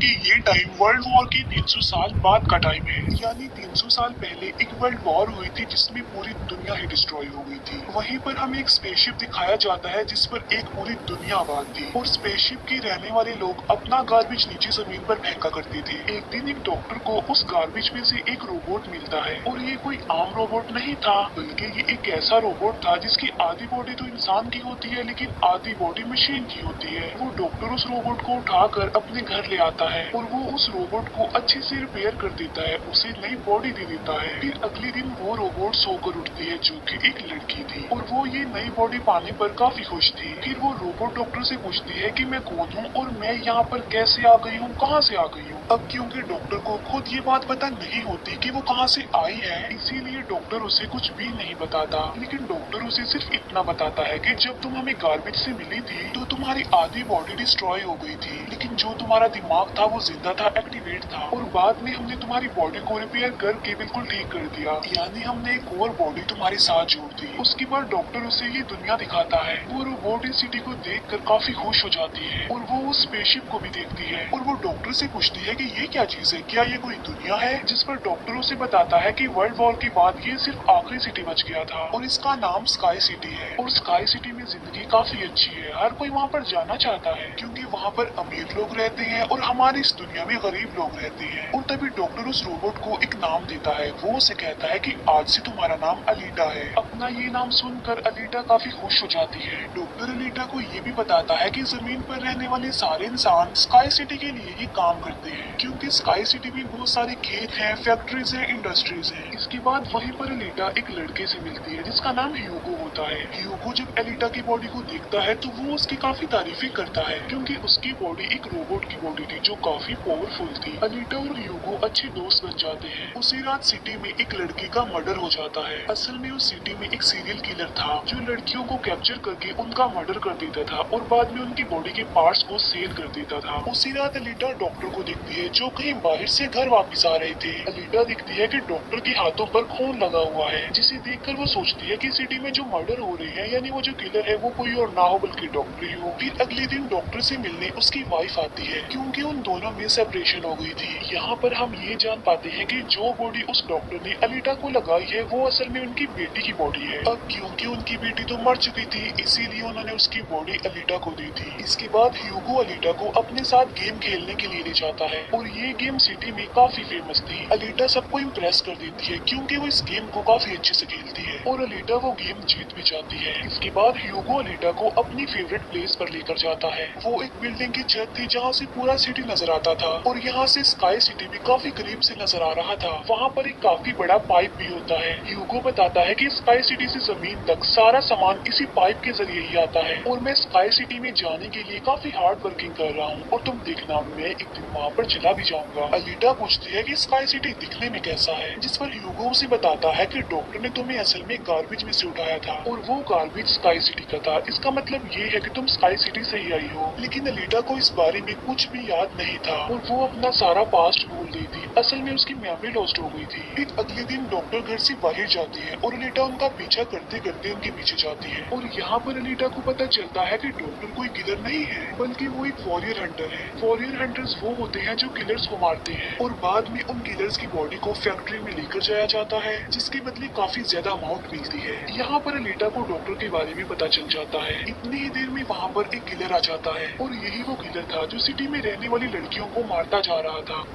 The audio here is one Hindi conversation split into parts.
कि ये टाइम वर्ल्ड वॉर की 300 साल बाद का टाइम है। यानी 300 साल पहले एक वर्ल्ड वॉर हुई थी जिसमें पूरी दुनिया ही डिस्ट्रॉय हो गई थी। वहीं पर हमें एक स्पेसशिप दिखाया जाता है जिस पर एक पूरी दुनिया आबाद थी और स्पेसशिप के रहने वाले लोग अपना गार्बेज नीचे जमीन पर फेंका करते थे। एक दिन एक डॉक्टर को उस गार्बेज में से एक रोबोट मिलता है और ये कोई आम रोबोट नहीं था, बल्कि ये एक ऐसा रोबोट था जिसकी आधी बॉडी तो इंसान की होती है लेकिन आधी बॉडी मशीन की होती है। वो डॉक्टर उस रोबोट को उठाकर अपने घर ले आता है और वो उस रोबोट को अच्छे से रिपेयर कर देता है, उसे नई बॉडी दे देता है। फिर अगले दिन वो रोबोट सोकर उठती है जो कि एक लड़की थी और वो ये नई बॉडी पाने पर काफी खुश थी। फिर वो रोबोट डॉक्टर से पूछती है कि मैं कौन हूँ और मैं यहाँ पर कैसे आ गई हूँ, कहाँ से आ गई हूँ। अब क्योंकि डॉक्टर को खुद ये बात पता नहीं होती कि वो कहाँ से आई है, इसीलिए डॉक्टर उसे कुछ भी नहीं बताता। लेकिन डॉक्टर उसे सिर्फ इतना बताता है कि जब तुम हमें गार्बेज से मिली थी तो तुम्हारी आधी बॉडी डिस्ट्रॉय हो गई थी, लेकिन जो तुम्हारा दिमाग था वो जिंदा था, एक्टिवेट था, और बाद में हमने तुम्हारी बॉडी को रिपेयर करके बिल्कुल ठीक कर दिया। यानी हमने एक और बॉडी तुम्हारे साथ जोड़ दी। उसके बाद डॉक्टर उसे ये दुनिया दिखाता है। वो रोबोट इस सिटी को देखकर काफी खुश हो जाती है और वो उस स्पेसशिप को भी देखती है और वो डॉक्टर से पूछती है कि ये क्या चीज है, क्या ये कोई दुनिया है। जिस पर डॉक्टर उसे बताता है कि वर्ल्ड वॉर के बाद ये सिर्फ आखिरी सिटी बच गया था और इसका नाम स्काई सिटी है। और स्काई सिटी में जिंदगी काफी अच्छी है, हर कोई वहाँ पर जाना चाहता है क्योंकि वहाँ पर अमीर लोग रहते हैं और हमारी इस दुनिया में गरीब लोग रहते हैं। और तभी डॉक्टर उस रोबोट को एक नाम देता है। वो उसे कहता है कि आज से तुम्हारा नाम अलीटा है। अपना ये नाम सुनकर अलीटा काफी खुश हो जाती है। डॉक्टर अलीटा को ये भी बताता है कि जमीन पर रहने वाले सारे इंसान स्काई सिटी के लिए ही काम करते हैं क्योंकि स्काई सिटी में बहुत सारे खेत हैं, फैक्ट्रीज हैं, इंडस्ट्रीज हैं। इसके बाद वहीं पर अलीटा एक लड़के से मिलती है जिसका नाम ह्यूगो होता है। ह्यूगो जब अलीटा की बॉडी को देखता है तो वो उसकी काफी तारीफें करता है क्योंकि उसकी बॉडी एक रोबोट की बॉडी थी जो काफी पावरफुल थी। अलीटा और ह्यूगो अच्छे दोस्त बन जाते हैं। उसी रात सिटी में एक लड़की का मर्डर हो जाता है। असल में उस सिटी में एक सीरियल किलर था जो लड़कियों को कैप्चर करके उनका मर्डर कर देता था और बाद में उनकी बॉडी के पार्ट्स को सेल कर देता था। उसी रात अलीटा डॉक्टर को देखती है जो कहीं बाहर से घर वापस आ रहे थे। अलीटा देखती है कि डॉक्टर के हाथों पर खून लगा हुआ है, जिसे देखकर वो सोचती है कि सिटी में जो मर्डर हो रहे हैं यानी वो जो किलर है वो कोई और ना हो बल्कि डॉक्टर ही हो। फिर अगले दिन डॉक्टर से मिलने उसकी वाइफ आती है क्योंकि उन दोनों में सेपरेशन हो गई थी। यहाँ पर हम ये जान पाते हैं कि जो बॉडी उस डॉक्टर ने अलीटा को लगाई है वो असल में उनकी बेटी की बॉडी है। अब क्योंकि उनकी बेटी तो मर चुकी थी इसीलिए उन्होंने उसकी बॉडी अलीटा को दी थी। इसके बाद ह्यूगो अलीटा को अपने साथ गेम खेलने के लिए ले जाता है और ये गेम सिटी में काफी फेमस थी। अलीटा सबको इम्प्रेस कर देती है क्योंकि वो इस गेम को काफी अच्छे से खेलती है और अलीटा वो गेम जीत भी जाती है। इसके बाद ह्यूगो अलीटा को अपनी फेवरेट प्लेस पर लेकर जाता है। वो एक बिल्डिंग की छत थी जहाँ से पूरा सिटी नजर आता था और यहाँ से स्काई सिटी भी काफी करीब से नजर आ रहा था। वहाँ पर एक काफी बड़ा पाइप भी होता है। ह्यूगो बताता है कि स्काई सिटी से जमीन तक सारा सामान इसी पाइप के जरिए ही आता है और मैं स्काई सिटी में जाने के लिए काफी हार्ड वर्किंग कर रहा हूँ और तुम देखना मैं एक दिन वहाँ पर चला भी जाऊंगा। अलीटा पूछती है कि स्काई सिटी दिखने में कैसा है, जिस पर ह्यूगो उसे बताता है कि डॉक्टर ने तुम्हें असल में गार्बेज में से उठाया था और वो गार्बेज स्काई सिटी का था। इसका मतलब ये है कि तुम स्काई सिटी से ही आई हो। लेकिन अलीटा को इस बारे में कुछ भी याद नहीं था और वो अपना सारा पास्ट भूल गई थी। असल में उसकी मेमोरी लॉस्ट हो गई थी। फिर अगले दिन डॉक्टर घर से बाहर जाती है और अलीटा उनका पीछा करते करते उनके पीछे जाती है और यहाँ पर अलीटा को पता चलता है कि डॉक्टर कोई किलर नहीं है बल्कि वो एक वॉरियर हंटर है। वॉरियर हंटर्स वो होते हैं जो किलर्स को मारते हैं और बाद में उन किलर्स की बॉडी को फैक्ट्री में लेकर जाया जाता है जिसके बदले काफी ज्यादा अमाउंट मिलती है। यहाँ पर अलीटा को डॉक्टर के बारे में पता चल जाता है। इतनी ही देर में वहाँ पर एक किलर आ जाता है और यही वो किलर था जो सिटी में रहने वाली लड़कियों को मारता जा रहा था।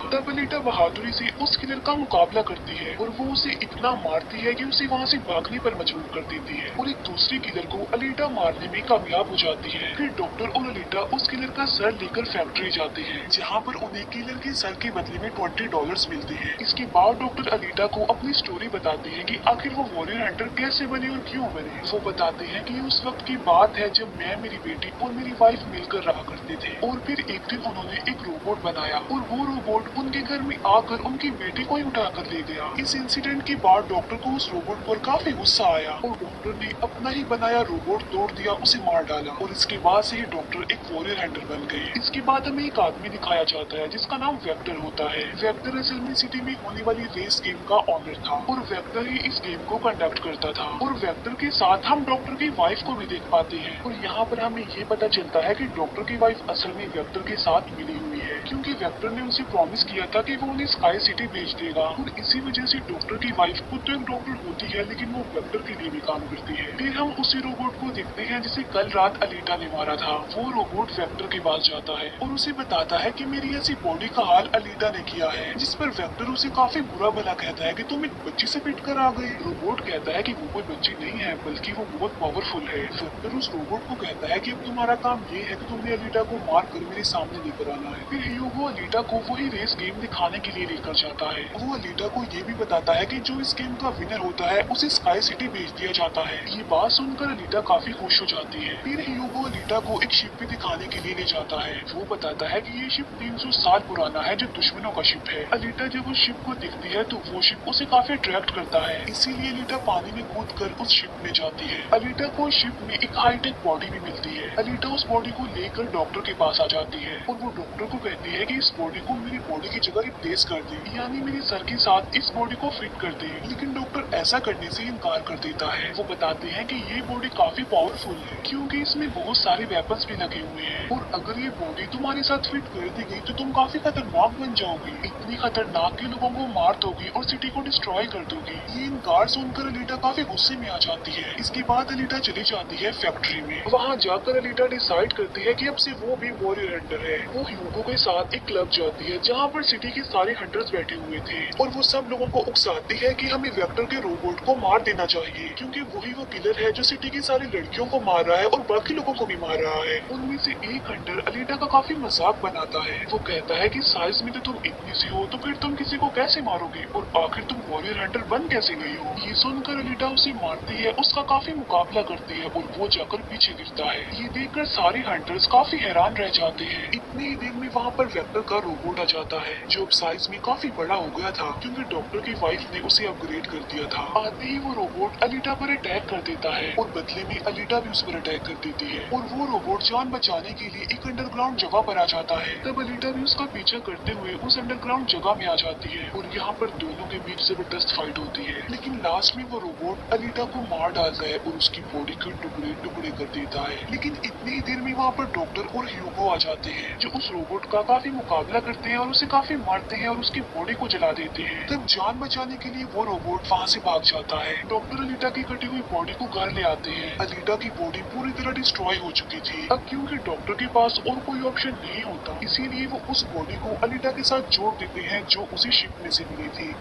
तब अलीटा बहादुरी से उस किलर का मुकाबला करती है और वो उसे इतना मारती है कि उसे वहाँ से भागने पर मजबूर कर देती है और एक दूसरे किलर को अलीटा मारने में कामयाब हो जाती है। फिर डॉक्टर और अलीटा उस किलर का सर लेकर फैक्ट्री जाते हैं जहाँ पर उन्हें किलर के सर के बदले में $20 मिलते हैं। इसके बाद डॉक्टर अलीटा को अपनी स्टोरी बताते हैं कि आखिर वो वॉरियर हंटर कैसे बने और क्यों बने। वो बताते हैं कि उस वक्त की बात है जब मैं, मेरी बेटी और मेरी वाइफ मिलकर रहा करते थे और फिर एक दिन उन्होंने एक रोबोट बनाया और वो रोबोट उनके घर में आकर उनकी बेटी को ही उठाकर ले गया। इस इंसिडेंट के बाद डॉक्टर को उस रोबोट पर काफी गुस्सा आया और डॉक्टर ने अपना ही बनाया रोबोट तोड़ दिया, उसे मार डाला और इसके बाद से ही डॉक्टर एक वॉरियर हैंडल बन गए। इसके बाद हमें एक आदमी दिखाया जाता है जिसका नाम वेक्टर होता है। वेक्टर असल में सिटी में होने वाली रेस गेम का ऑनर था और वेक्टर ही इस गेम को कंडक्ट करता था और वेक्टर के साथ हम डॉक्टर की वाइफ को भी देख पाते हैं और यहाँ पर हमें ये पता चलता है कि डॉक्टर की वाइफ असल में वेक्टर के साथ मिली हुई है, क्योंकि वेक्टर ने उसे प्रॉमिस किया था कि वो उन्हें स्काई सिटी भेज देगा और इसी वजह से डॉक्टर की वाइफ खुद तो एक डॉक्टर होती है लेकिन वो वेक्टर के लिए भी काम करती है। फिर हम उसी रोबोट को देखते हैं जिसे कल रात अलीटा ने मारा था। वो रोबोट वेक्टर के पास जाता है और उसे बताता है कि मेरी ऐसी बॉडी का हाल अलीटा ने किया है, जिस पर वेक्टर उसे काफी बुरा भला कहता है कि तुम एक बच्ची से पिट कर आ गए। रोबोट कहता है कि वो कोई बच्ची नहीं है बल्कि वो बहुत पावरफुल है। वेक्टर उस रोबोट को कहता है कि अब तुम्हारा काम ये है कि तुमने अलीटा को मार कर मेरे सामने लेकर आना है। फिर ह्यूगो अलीटा को वही रेस गेम दिखाने के लिए लेकर जाता है। वो अलीटा को ये भी बताता है कि जो इस गेम का विनर होता है उसे स्काई सिटी भेज दिया जाता है। ये बात सुनकर अलीटा काफी खुश हो जाती है। फिर ह्यूगो अलीटा को एक शिप भी दिखाने के लिए ले जाता है। वो बताता है कि ये शिप 300 साल पुराना है जो दुश्मनों का शिप है। अलीटा जब उस शिप को दिखती है तो वो शिप उसे काफी अट्रैक्ट करता है, इसीलिए अलीटा पानी में कूद कर उस शिप में जाती है। अलीटा को शिप में एक हाईटेक बॉडी भी मिलती है। अलीटा उस बॉडी को लेकर डॉक्टर के पास आ जाती है और वो डॉक्टर को कहती है कि इस बॉडी को मेरी बॉडी की जगह रिप्लेस कर दे, यानी मेरे सर के साथ इस बॉडी को फिट कर दे। लेकिन डॉक्टर ऐसा करने से इनकार कर देता है। वो बताते हैं कि ये बॉडी काफी पावरफुल है क्योंकि इसमें बहुत सारे वेपन्स भी लगे हुए हैं और अगर ये बॉडी तुम्हारे साथ फिट कर दी गई तो तुम काफी खतरनाक बन जाओगी, इतनी खतरनाक कि लोगों को मार दोगी और सिटी को डिस्ट्रॉय कर दोगी। ये इनकार सुनकर अलीटा काफी गुस्से में आ जाती है। इसके बाद अलीटा चली जाती है फैक्ट्री में। वहाँ जाकर अलीटा डिसाइड करती है कि अब से वो भी वॉरियर हंटर है। वो ह्यूगो के साथ एक क्लब जाती है जहाँ पर सिटी के सारे हंटर्स बैठे हुए थे और वो सब लोगों को उकसाती है कि हमें वेक्टर के रोबोट को मार देना चाहिए क्योंकि वही वो किलर है जो सिटी की सारी लड़कियों को मार रहा है और बाकी लोगों को भी मार रहा है। उनमें से एक हंटर अलीटा का काफी मजाक बनाता है। वो कहता है कि साइज में तो तुम इतनी सी हो तो फिर तुम किसी को कैसे मारोगे और आखिर तुम वॉरियर हंटर बन कैसे गई हो। ये सुनकर अलीटा उसे मारती है, उसका काफी मुकाबला करती है और वो जाकर पीछे गिरता है। ये देखकर सारे हंटर्स काफी हैरान रह जाते हैं। इतनी ही देर में वहाँ पर वेक्टर का रोबोट आ जाता है जो अब साइज में काफी बड़ा हो गया था क्योंकि डॉक्टर की वाइफ ने उसे अपग्रेड कर दिया था। आते ही वो रोबोट अलीटा पर अटैक कर देता है और बदले में अलीटा भी उस पर अटैक कर देती है और वो रोबोट जान बचाने के लिए एक अंडरग्राउंड जगह पर आ जाता है। तब अलीटा भी उसका पीछा करते हुए उस अंडरग्राउंड जगह में आ जाती है और यहाँ पर दोनों के बीच जबरदस्त फाइट होती है। लेकिन लास्ट में वो रोबोट अलीटा को मार डालता है और उसकी बॉडी के टुकड़े टुकड़े कर देता है। लेकिन इतनी ही देर में वहाँ पर डॉक्टर और ह्यूगो आ जाते हैं जो उस रोबोट का काफी मुकाबला करते हैं और उसे काफी मारते हैं और उसकी बॉडी को जला देते हैं। तब जान बचाने के लिए वो रोबोट वहाँ से भाग जाता है। डॉक्टर अलीटा की कटी हुई बॉडी को घर ले आते हैं। अलीटा की बॉडी पूरी तरह डिस्ट्रॉय हो चुकी थी। अब क्योंकि डॉक्टर के पास और कोई ऑप्शन नहीं होता इसीलिए वो उस बॉडी को अलीटा के साथ जोड़ देते हैं जो उसी शिप में से मिली थी।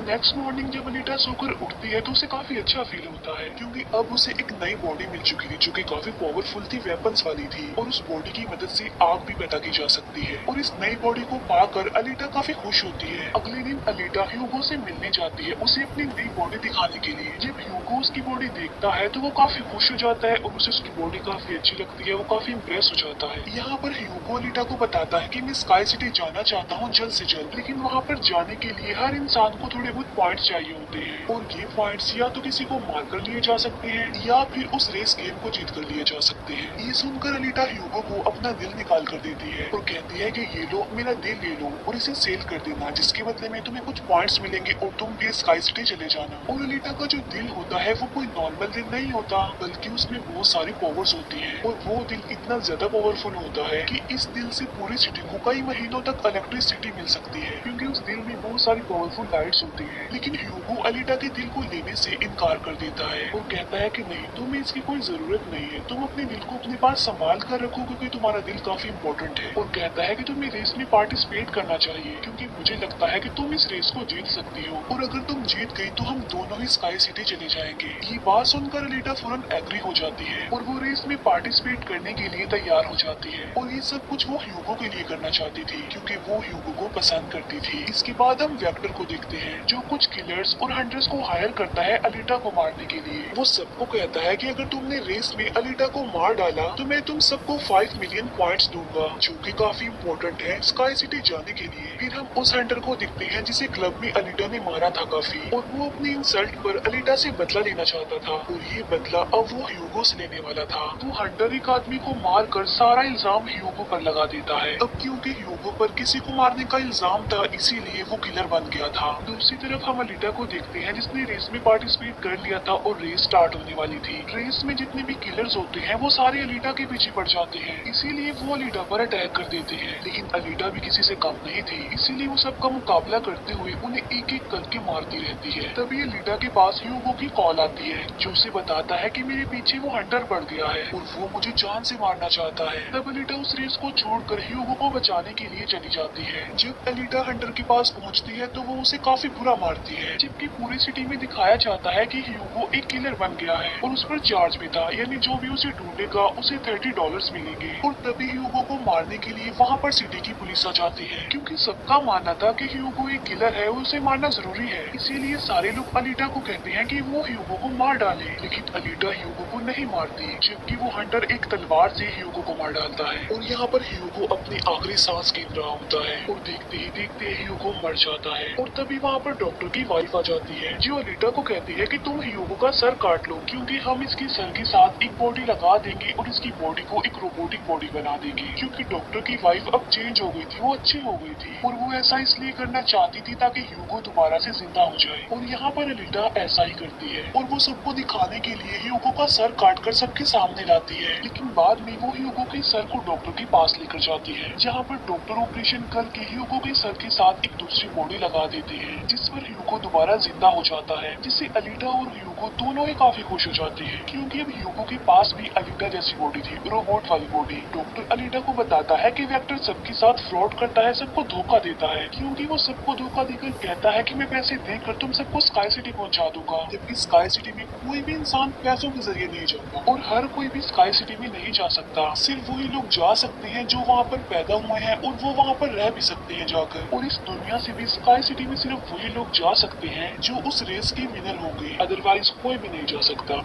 नेक्स्ट मॉर्निंग जब अनीटा सोकर उठती है तो उसे काफी अच्छा फील होता है क्योंकि अब उसे एक नई बॉडी मिल चुकी थी जो कि काफी पावरफुल थी, वेपन्स वाली थी और उस बॉडी की मदद से आग भी पैदा की जा सकती है और इस नई बॉडी को पाकर अलीटा काफी खुश होती है। अगले दिन अलीटा ह्यूगो से मिलने जाती है उसे अपनी नई बॉडी दिखाने के लिए। जब ह्यूगो उसकी बॉडी देखता है तो वो काफी खुश हो जाता है और उसे उसकी बॉडी काफी अच्छी लगती है। वो काफी इम्प्रेस हो जाता है। यहाँ पर ह्यूगो अलीटा को बताता है कि मैं स्काई सिटी जाना चाहता हूँ जल्द से जल्द, लेकिन वहाँ पर जाने के लिए हर इंसान को थोड़े बहुत पॉइंट्स चाहिए होते हैं और ये पॉइंट्स या तो किसी को मार कर लिए जा सकते हैं या फिर उस रेस गेम को जीत कर लिए जा सकते हैं। ये सुनकर अलीटा ह्यूगो को अपना दिल निकाल कर देती है और कहती है कि ये लो, मेरा दिल ले लो और इसे सेल कर देना, जिसके बदले में तुम्हें कुछ पॉइंट्स मिलेंगे और तुम भी स्काई सिटी चले जाना। और अलीटा का जो दिल होता है वो कोई नॉर्मल दिल नहीं होता बल्कि उसमें बहुत सारी पावर्स होती है और वो दिल इतना ज्यादा पावरफुल होता है कि इस दिल से पूरी सिटी को कई महीनों तक इलेक्ट्रिसिटी मिल सकती है क्योंकि उस दिल में बहुत सारी पावरफुल लाइट्स होती है। लेकिन ह्यूगो अलीटा के दिल को लेने से इनकार कर देता है और कहता है कि नहीं, तुम्हें इसकी कोई जरूरत नहीं है, तुम अपने दिल को अपने पास संभाल कर रखो क्योंकि तुम्हारा दिल काफी इम्पोर्टेंट है। और कहता है कि तुम्हें रेस में पार्टिसिपेट करना चाहिए क्योंकि मुझे लगता है कि तुम इस रेस को जीत सकती हो और अगर तुम जीत गई तो हम दोनों ही स्काई सिटी चले जाएंगे। ये बात सुनकर अलीटा फौरन एग्री हो जाती है और वो रेस में पार्टिसिपेट करने के लिए तैयार हो जाती है और ये सब कुछ वो ह्यूगो के लिए करना चाहती थी क्योंकि वो ह्यूगो को पसंद करती थी। इसके बाद हम वेक्टर को देखते हैं जो कुछ किलर्स और हंटर्स को हायर करता है अलीटा को मारने के लिए। वो सबको कहता है कि अगर तुमने रेस में अलीटा को मार डाला तो मैं तुम सबको 5 मिलियन पॉइंट्स दूंगा, जो कि काफी इम्पोर्टेंट है स्काई सिटी जाने के लिए। फिर हम उस हंटर को दिखते हैं जिसे क्लब में अलीटा ने मारा था काफी, और वो अपनी इंसल्ट पर अलीटा से बदला लेना चाहता था, और ये बदला अब वो ह्यूगो से लेने वाला था। वो हंटर एक आदमी को मार कर सारा इल्जाम ह्यूगो पर लगा देता है। अब क्योंकि ह्यूगो पर किसी को मारने का इल्जाम था इसीलिए वो किलर बन गया था। दूसरी तरफ हम अलीटा को देखते हैं जिसने रेस में पार्टिसिपेट कर लिया था और रेस स्टार्ट होने वाली थी। रेस में जितने भी किलर्स होते हैं वो सारे अलीटा के पीछे पड़ जाते हैं, इसीलिए वो अलीटा पर अटैक कर देते हैं। लेकिन अलीटा भी किसी से कम नहीं थी, इसीलिए वो सबका मुकाबला करते हुए उन्हें एक एक करके मारती रहती है। तभी अलीटा के पास ह्यूगो की कॉल आती है जो उसे बताता है कि मेरे पीछे वो हंटर पड़ गया है और वो मुझे जान से मारना चाहता है। तब अलीटा उस रेस को छोड़कर ह्यूगो को बचाने के लिए चली जाती है। जब अलीटा हंटर के पास पहुंचती है तो वो उसे काफी बुरा मारती है, जबकि पूरी सिटी में दिखाया जाता है कि ह्यूगो एक किलर बन गया है और उस पर चार्ज भी था, यानी जो भी उसे ढूंढेगा उसे $30 मिलेंगे। और तभी ह्यूगो को मारने के लिए वहाँ पर सिटी की पुलिस आ जाती है, क्योंकि सबका मानना था कि ह्यूगो एक किलर है और उसे मारना जरूरी है। इसीलिए सारे लोग अलीटा को कहते हैं कि वो ह्यूगो को मार डाले, लेकिन अलीटा ह्यूगो को नहीं मारती, जबकि वो हंटर एक तलवार से ह्यूगो को मार डालता है। और यहाँ पर ह्यूगो अपनी आखिरी सांस गिन रहा होता है और देखते ही देखते ह्यूगो मर जाता है। और तभी वहाँ पर डॉक्टर की वाइफ आ जाती है जो अलीटा को कहती है कि तुम ह्यूगो का सर काट लो, क्योंकि हम इसके सर के साथ एक बॉडी लगा देंगे और इसकी बॉडी को एक रोबोटिक बॉडी बना देंगे। क्योंकि डॉक्टर की वाइफ अब चेंज हो गई थी, वो अच्छी हो गई थी और वो ऐसा इसलिए करना चाहती थी ताकि ह्यूगो दोबारा से जिंदा हो जाए। और यहाँ पर अलीटा ऐसा ही करती है और वो सबको दिखाने के लिए ह्यूगो का सर काट कर सबके सामने लाती है। लेकिन बाद में वो ह्यूगो के सर को डॉक्टर के पास लेकर जाती है, जहाँ पर डॉक्टर ऑपरेशन करके ह्यूगो के सर के साथ एक दूसरी बॉडी लगा देते हैं, जिस पर ह्यूगो दोबारा जिंदा हो जाता है, जिससे अलीटा और ह्यूगो दोनों ही काफी खुश हो जाते हैं, क्योंकि अब ह्यूगो के पास भी अलीटा जैसी बॉडी थी, रोबोट वाली बॉडी। डॉक्टर अलीटा को बताता है कि वेक्टर सबके साथ फ्रॉड करता है, सबको धोखा देता है, क्योंकि वो सबको धोखा देकर कहता है कि मैं पैसे देकर तुम सबको स्काई सिटी पहुंचा दूंगा, जबकि स्काई सिटी में कोई भी इंसान पैसों के जरिए नहीं जाता और हर कोई भी स्काई सिटी में नहीं जा सकता। सिर्फ वही लोग जा सकते हैं जो वहाँ पर पैदा हुए हैं और वो वहाँ पर रह भी सकते हैं जाकर। और इस दुनिया से भी स्काई सिटी में सिर्फ वही लोग जा सकते हैं जो उस रेस के विनर होंगे, अदरवाइज कोई भी नहीं जा सकता।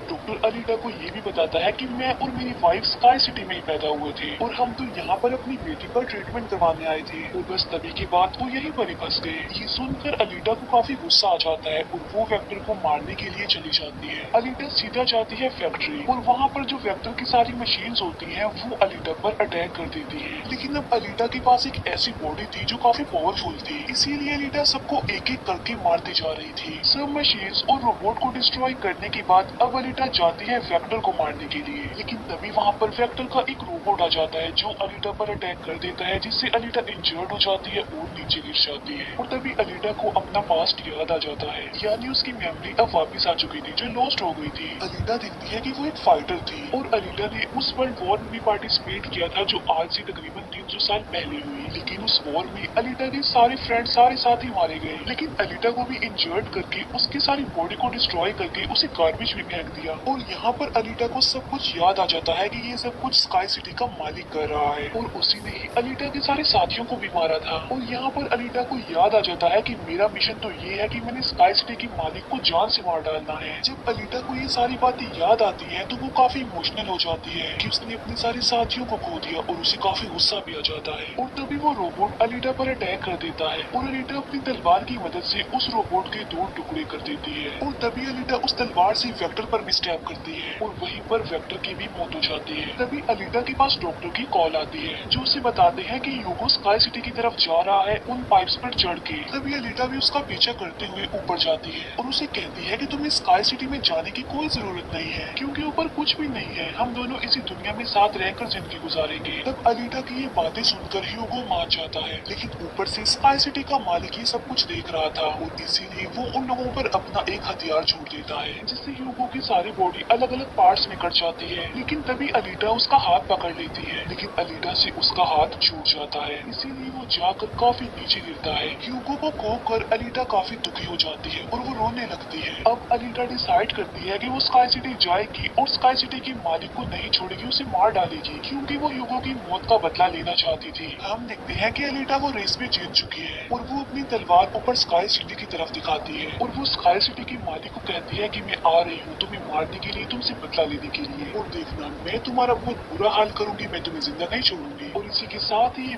डॉक्टर अलीटा को ये भी बताता है कि मैं और मेरी वाइफ स्काई सिटी में ही पैदा हुए थे और हम तो यहाँ पर अपनी बेटी का ट्रीटमेंट करवाने आए थे, और बस तभी की बात वो यहीं पर ही फंस गए। ये सुनकर अलीटा को काफी गुस्सा आ जाता है और वो वेक्टर को मारने के लिए चली जाती है। अलीटा सीधा जाती है फैक्ट्री और वहाँ पर जो वेक्टर की सारी मशीन्स होती हैं वो अलीटा पर अटैक कर देती है। लेकिन अब अलीटा के पास एक ऐसी बॉडी थी जो काफी पावरफुल थी, इसीलिए अलीटा सबको एक एक करके मारती जा रही थी। सब मशीन्स और रोबोट को डिस्ट्रॉय करने के बाद अब अलीटा जाती है वेक्टर को मारने के लिए, लेकिन तभी वहाँ पर वेक्टर का एक रोबोट आ जाता है जो अलीटा पर अटैक कर देता है, जिससे अलीटा इंजर्ड हो जाती है और नीचे गिर जाती है। और तभी अलीटा को अपना पास्ट याद आ जाता है, यानी उसकी मेमोरी अब वापस आ चुकी थी जो लॉस्ट हो गई थी। अलीटा देखती है कि वो एक फाइटर थी और अलीटा ने उस वर्ल्ड वॉर में भी पार्टिसिपेट किया था जो आज से तकरीबन 300 साल पहले हुई। लेकिन उस वॉर में अलीटा के सारे फ्रेंड सारे साथी मारे गए, लेकिन अलीटा को भी इंजर्ड करके उसकी सारी बॉडी को डिस्ट्रॉय करके उसे गार्बेज में फेंक दिया। और यहाँ पर अलीटा को सब कुछ याद आ जाता है कि ये सब कुछ स्काई सिटी का मालिक कर रहा है और उसी ने ही अलीटा के सारे साथियों को भी मारा था। और यहाँ पर अलीटा को याद आ जाता है कि मेरा मिशन तो ये है कि मैंने स्काई सिटी के मालिक को जान से मार डालना है। जब अलीटा को ये सारी बातें याद आती है तो वो काफी इमोशनल हो जाती है कि उसने अपने सारे साथियों को खो दिया और उसे काफी गुस्सा भी आ जाता है। और तभी वो रोबोट अलीटा पर अटैक कर देता है और अलीटा अपनी तलवार की मदद से उस रोबोट के 2 टुकड़े कर देती है। और तभी अलीटा उस तलवार से वेक्टर पर भी स्टैब करती है और वहीं पर वेक्टर की भी मौत हो जाती है। तभी अलीटा के पास डॉक्टर की कॉल आती है जो उसे बताते हैं कि ह्यूगो स्काई सिटी की तरफ जा रहा है उन पाइप्स पर चढ़ के। तभी अलीटा भी उसका पीछा करते हुए ऊपर जाती है और उसे कहती है कि तुम्हें स्काई सिटी में जाने की कोई जरूरत नहीं है, क्योंकि ऊपर कुछ भी नहीं है, हम दोनों इसी दुनिया में साथ रहकर जिंदगी गुजारेंगे। तब अलीटा की ये बातें सुनकर ह्यूगो मान जाता है, लेकिन ऊपर से स्काई सिटी का मालिक ये सब कुछ देख रहा था और इसीलिए वो उन लोगों पर अपना एक हथियार छोड़ देता है, जिससे ह्यूगो की सारी सारी बॉडी अलग अलग पार्ट्स में कट जाती है। लेकिन तभी अलीटा उसका हाथ पकड़ लेती है, लेकिन अलीटा से उसका हाथ छूट जाता है, इसीलिए वो जाकर काफी नीचे गिरता है। ह्यूगो को खोकर अलीटा काफी दुखी हो जाती है और वो रोने लगती है। अब अलीटा डिसाइड करती है कि वो स्काई सिटी जाएगी और स्काई सिटी के मालिक को नहीं छोड़ेगी, उसे मार डालेगी, क्योंकि वो ह्यूगो की मौत का बदला लेना चाहती थी। हम देखते हैं कि अलीटा वो रेस में जीत चुकी है और वो अपनी तलवार ऊपर स्काई सिटी की तरफ दिखाती है और वो स्काई सिटी के मालिक को कहती है कि मैं आ रही हूँ तुम्हें मारने के लिए, तुमसे बदला लेने के लिए, और देखना मैं तुम्हारा बहुत बुरा हाल करूंगी, मैं तुम्हें जिंदा नहीं छोड़ूंगी। और इसी के साथ ही